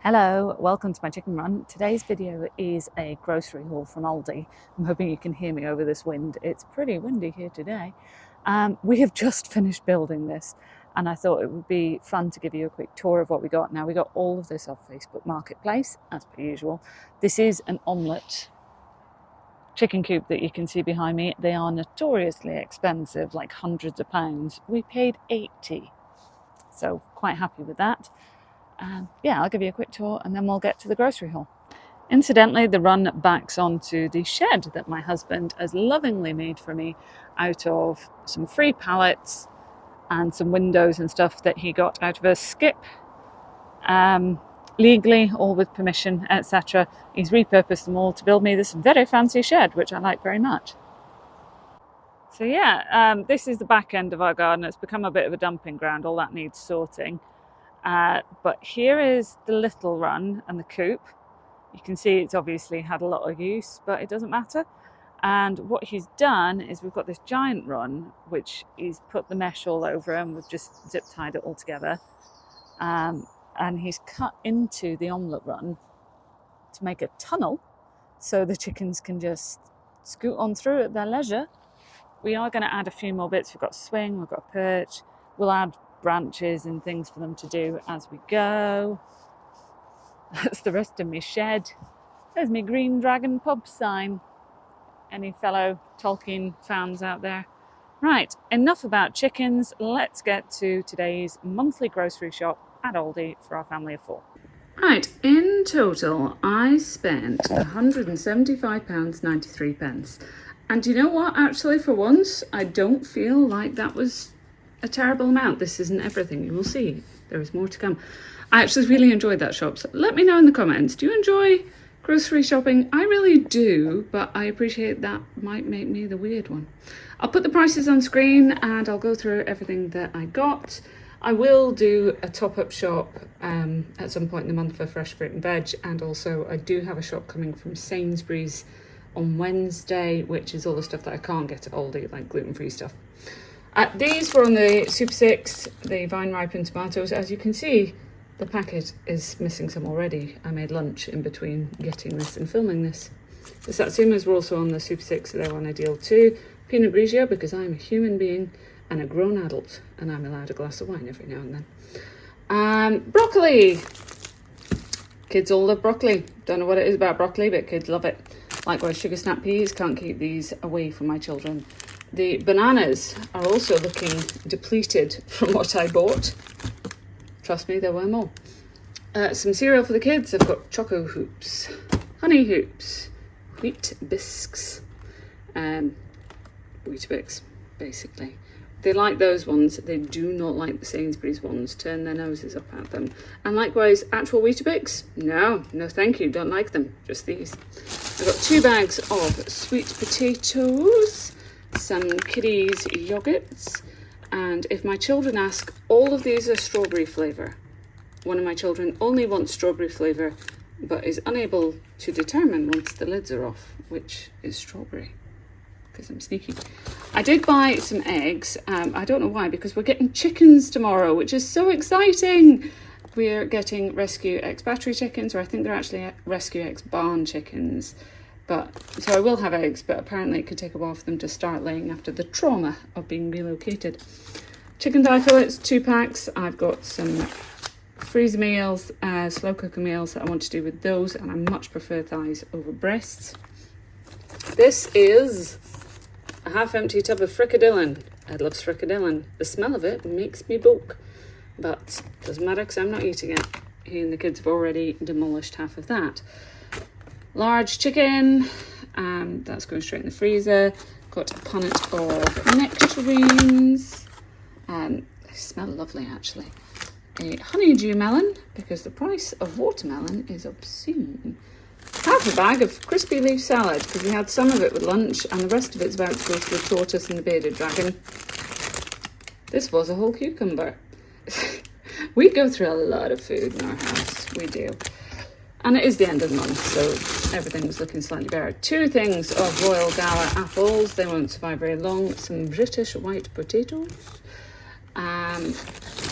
Hello, welcome to my chicken run. Today's video is a grocery haul from Aldi. I'm hoping you can hear me over this wind. It's pretty windy here today. We have just finished building this and I thought it would be fun to give you a quick tour of what we got. Now we got all of this off Facebook Marketplace as per usual. This is an omelette chicken coop that you can see behind me. They are notoriously expensive, like hundreds of pounds. We paid 80, so quite happy with that. Yeah, I'll give you a quick tour and then we'll get to the grocery haul. Incidentally, the run backs onto the shed that my husband has lovingly made for me out of some free pallets and some windows and stuff that he got out of a skip, legally, all with permission, etc. He's repurposed them all to build me this very fancy shed, which I like very much. So yeah, this is the back end of our garden. It's become a bit of a dumping ground. All that needs sorting. But here is the little run and the coop. You can see it's obviously had a lot of use, but it doesn't matter. And what he's done is we've got this giant run, which he's put the mesh all over and we've just zip tied it all together. And he's cut into the omelette run to make a tunnel so the chickens can just scoot on through at their leisure. We are going to add a few more bits. We've got swing, we've got perch. We'll add branches and things for them to do as we go. That's the rest of my shed. There's my Green Dragon pub sign. Any fellow Tolkien fans out there? Right, enough about chickens. Let's get to today's monthly grocery shop at Aldi for our family of 4. Right, in total I spent £175.93. And you know what, actually for once I don't feel like that was a terrible amount. This isn't everything, you will see. There is more to come. I actually really enjoyed that shop. So let me know in the comments, do you enjoy grocery shopping? I really do, but I appreciate that might make me the weird one. I'll put the prices on screen and I'll go through everything that I got. I will do a top-up shop at some point in the month for fresh fruit and veg, and also I do have a shop coming from Sainsbury's on Wednesday, which is all the stuff that I can't get at Aldi, like gluten-free stuff. These were on the Super 6, the vine ripened tomatoes. As you can see, the packet is missing some already. I made lunch in between getting this and filming this. The satsumas were also on the Super 6, so they're on a deal too. Pinot Grigio, because I'm a human being and a grown adult, and I'm allowed a glass of wine every now and then. Broccoli! Kids all love broccoli. Don't know what it is about broccoli, but kids love it. Likewise, sugar snap peas. Can't keep these away from my children. The bananas are also looking depleted from what I bought. Trust me, there were more. Some cereal for the kids. I've got choco hoops, honey hoops, wheat bisques, Weetabix, basically. They like those ones. They do not like the Sainsbury's ones. Turn their noses up at them. And likewise, actual Weetabix? No thank you. Don't like them. Just these. I've got 2 bags of sweet potatoes, some kiddies yogurts, and if my children ask, all of these are strawberry flavour. One of my children only wants strawberry flavour but is unable to determine once the lids are off which is strawberry, because I'm sneaky. I did buy some eggs. I don't know why, because we're getting chickens tomorrow, which is so exciting. We're getting Rescue X battery chickens, or I think they're actually Rescue X barn chickens. So I will have eggs, but apparently it could take a while for them to start laying after the trauma of being relocated. Chicken thigh fillets, 2 packs. I've got some freezer meals, slow cooker meals that I want to do with those, and I much prefer thighs over breasts. This is a half-empty tub of fricadillan. Ed loves fricadillan. The smell of it makes me bulk, but doesn't matter because I'm not eating it. He and the kids have already demolished half of that. Large chicken, that's going straight in the freezer. Got a punnet of nectarines. They smell lovely, actually. A honeydew melon, because the price of watermelon is obscene. Half a bag of crispy leaf salad, because we had some of it with lunch and the rest of it's about to go to the tortoise and the bearded dragon. This was a whole cucumber. We go through a lot of food in our house, we do. And it is the end of the month, so everything was looking slightly better. 2 things of Royal Gala apples. They won't survive very long. Some British white potatoes.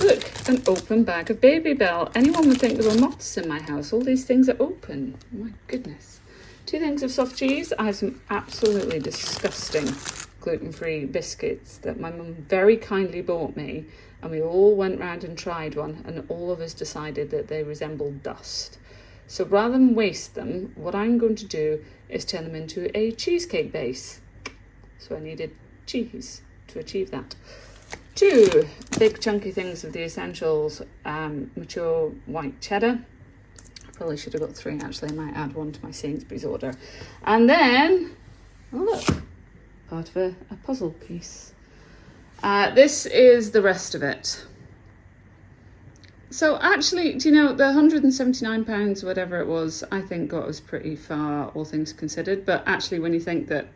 Look, an open bag of Baby Bell. Anyone would think there were moths in my house. All these things are open. Oh my goodness. 2 things of soft cheese. I have some absolutely disgusting gluten-free biscuits that my mum very kindly bought me, and we all went round and tried one, and all of us decided that they resembled dust. So rather than waste them, what I'm going to do is turn them into a cheesecake base. So I needed cheese to achieve that. 2 big chunky things of the essentials, mature white cheddar. Probably should have got 3 actually. I might add 1 to my Sainsbury's order. And then, oh look, part of a puzzle piece. This is the rest of it. So actually, do you know, the £179, whatever it was, I think got us pretty far, all things considered. But actually, when you think that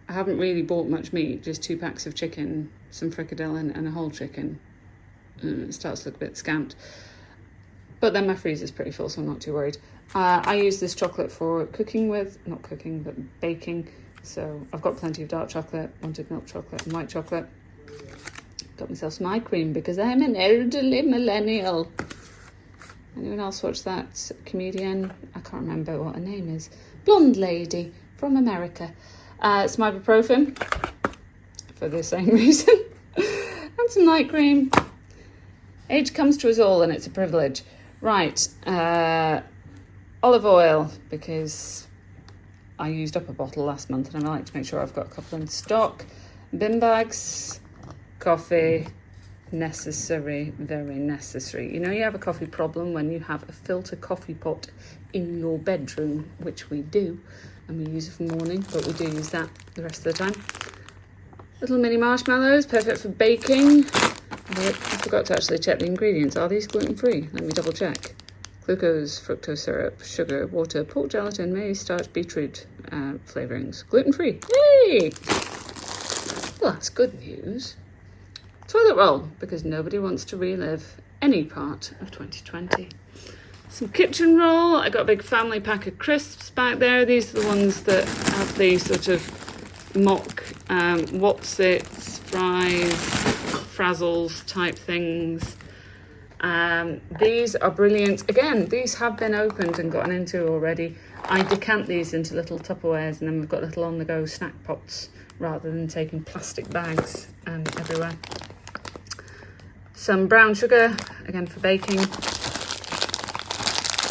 I haven't really bought much meat, just 2 packs of chicken, some fricadelle and a whole chicken, it starts to look a bit scamped. But then my freezer's pretty full, so I'm not too worried. I use this chocolate for cooking with, not cooking, but baking. So I've got plenty of dark chocolate, wanted milk chocolate and white chocolate. Got myself some eye cream because I'm an elderly millennial. Anyone else watch that comedian? I can't remember what her name is. Blonde lady from America. Some ibuprofen for the same reason. And some night cream. Age comes to us all and it's a privilege. Right, olive oil, because I used up a bottle last month and I like to make sure I've got a couple in stock. Bin bags, coffee, necessary, very necessary. You know, you have a coffee problem when you have a filter coffee pot in your bedroom, which we do, and we use it for morning, but we do use that the rest of the time. Little mini marshmallows, perfect for baking. I forgot to actually check the ingredients. Are these gluten-free? Let me double check. Glucose, fructose syrup, sugar, water, pork gelatin, maize, starch, beetroot flavourings. Gluten-free. Yay! Well, that's good news. Toilet roll, because nobody wants to relive any part of 2020. Some kitchen roll. I got a big family pack of crisps back there. These are the ones that have the sort of mock What's-Its, fries, frazzles type things. These are brilliant. Again, these have been opened and gotten into already. I decant these into little Tupperwares, and then we've got little on-the-go snack pots rather than taking plastic bags everywhere. Some brown sugar, again for baking. I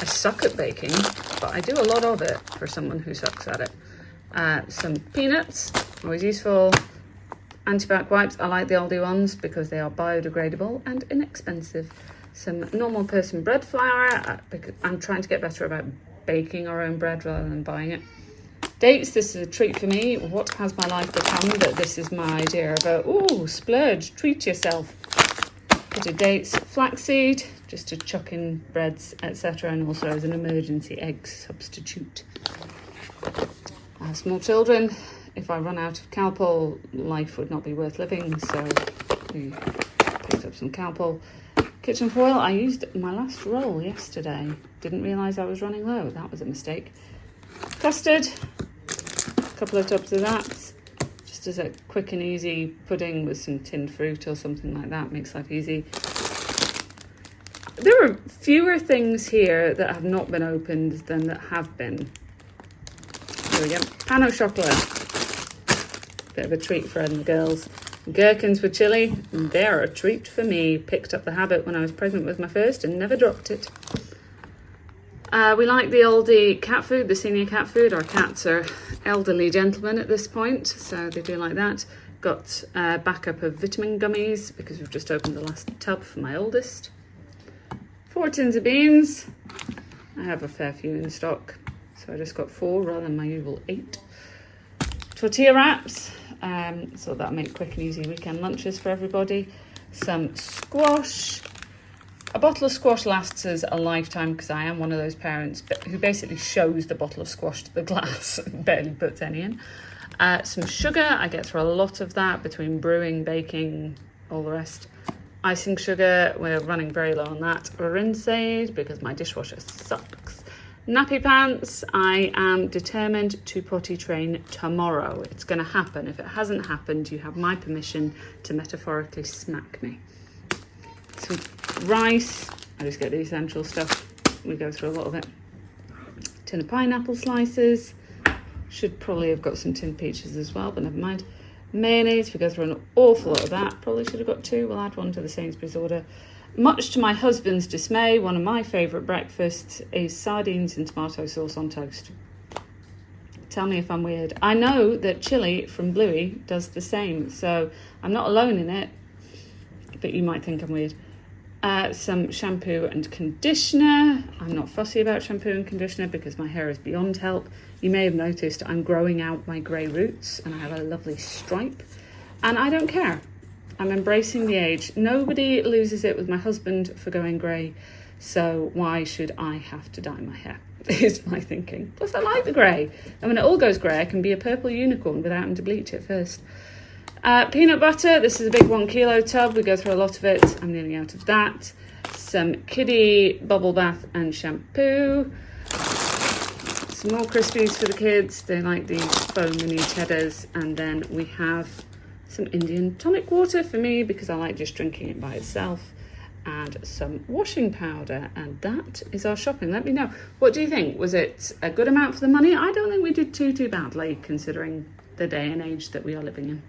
suck at baking, but I do a lot of it for someone who sucks at it. Some peanuts, always useful. Antibac wipes, I like the Aldi ones because they are biodegradable and inexpensive. Some normal person bread flour, because I'm trying to get better about baking our own bread rather than buying it. Dates, this is a treat for me. What has my life become that this is my idea of a, splurge, treat yourself. Bit of dates, flaxseed, just to chuck in breads, etc. And also as an emergency egg substitute. I have small children. If I run out of Calpol, life would not be worth living, so we picked up some Calpol. Kitchen foil, I used my last roll yesterday. Didn't realise I was running low, that was a mistake. Custard, a couple of tubs of that, just as a quick and easy pudding with some tinned fruit or something like that, makes life easy. There are fewer things here that have not been opened than that have been. There we go, pan au chocolat. Bit of a treat for Ed and the girls. Gherkins with chilli, they're a treat for me. Picked up the habit when I was pregnant with my first and never dropped it. We like the Aldi cat food, the senior cat food. Our cats are elderly gentlemen at this point, so they do like that. Got a backup of vitamin gummies because we've just opened the last tub for my oldest. 4 tins of beans. I have a fair few in stock, so I just got 4 rather than my usual 8. Tortilla wraps, so that'll make quick and easy weekend lunches for everybody. Some squash. A bottle of squash lasts us a lifetime because I am one of those parents who basically shows the bottle of squash to the glass and barely puts any in. Some sugar, I get through a lot of that between brewing, baking, all the rest. Icing sugar, we're running very low on that. Rinseed, because my dishwasher sucks. Nappy pants, I am determined to potty train tomorrow. It's going to happen. If it hasn't happened, you have my permission to metaphorically smack me. So some rice. I just get the essential stuff. We go through a lot of it. Tin of pineapple slices. Should probably have got some tinned peaches as well, but never mind. Mayonnaise, we go through an awful lot of that. Probably should have got 2. We'll add 1 to the Sainsbury's order. Much to my husband's dismay, one of my favourite breakfasts is sardines and tomato sauce on toast. Tell me if I'm weird. I know that Chili from Bluey does the same, so I'm not alone in it, but you might think I'm weird. Some shampoo and conditioner. I'm not fussy about shampoo and conditioner because my hair is beyond help. You may have noticed I'm growing out my grey roots and I have a lovely stripe, and I don't care. I'm embracing the age. Nobody loses it with my husband for going grey, so why should I have to dye my hair? Is my thinking. Plus, I like the grey. And when it all goes grey, I can be a purple unicorn without having to bleach it first. Peanut butter. This is a big 1 kilo tub. We go through a lot of it. I'm nearly out of that. Some kiddie bubble bath and shampoo. Some more Crispies for the kids. They like these foam mini cheddars. And then we have some Indian tonic water for me because I like just drinking it by itself. And some washing powder, and that is our shopping. Let me know, what do you think? Was it a good amount for the money? I don't think we did too badly considering the day and age that we are living in.